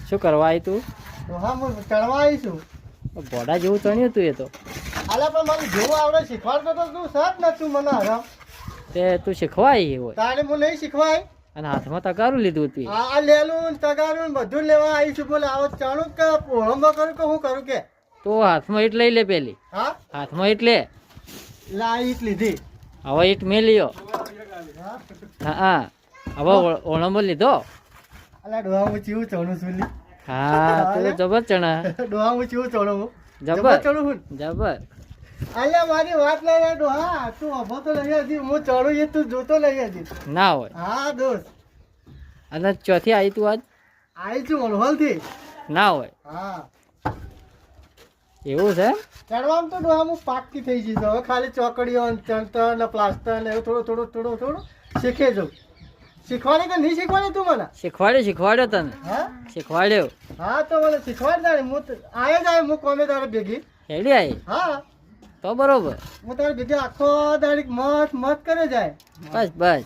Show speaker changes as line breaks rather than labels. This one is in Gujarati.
શું કરવા આવી તું?
હા હું ચડવા આવી છું.
ઘોડા જેવું ચણ્યું તું એ તો.
અલા પણ મને જેવું આવડે શીખવાડતો તો તું સત ને તું મને હરામ.
તે તું શીખવાય હોય
તારે હું નહીં શીખવાય.
અને હાથમાં તગારું લીધું તું.
આ લેલું તગારું બધું લેવા આવી છું. બોલે આવો ચણું કે પોળંબો કરું કે હું કરું કે?
તો હાથમાં ઈટ લઈ લે પેલી.
હા
હાથમાં ઈટ લે.
લા ઈટ લીધી.
હવે ઈટ મેલ્યો. હા હવે ઓળંબો લીધો.
અલા ડોહા હું ચીવું ચણું છું લી.
હા તું જબર ચણા.
ડોહા હું ચીવું ચણું હું.
જબર
ચણું હું.
જબર.
અલ્યા મારી વાત લઈ લે ડોહા. તું અભો તો લઈ હજી હું ચણું એ તું જોતો લઈ હજી.
ના હોય.
હા દોસ્ત.
અને ચોથી આવી તું આજ?
આવી છું વલવલ થી.
ના હોય.
હા
એવું છે?
ચડવામાં તો ડોહામાં પાકી થઈ જઈશ. હવે ખાલી ચોકડીઓ ચણતર ને પ્લાસ્ટર ને એવું થોડું શીખે જાઉં. શીખવાડે કે નહીં શીખવાડે તું મને?
શીખવાડ્યો તને.
હા
શીખવાડ્યો.
હા તો મને શીખવાડ તારે. હું આયે જાય હું કોમે તારે ભેગી.
હેડી આવી
હા
તો બરોબર.
હું તારે ભેગી આખો દાડી મત કરે જાય.
બસ બસ.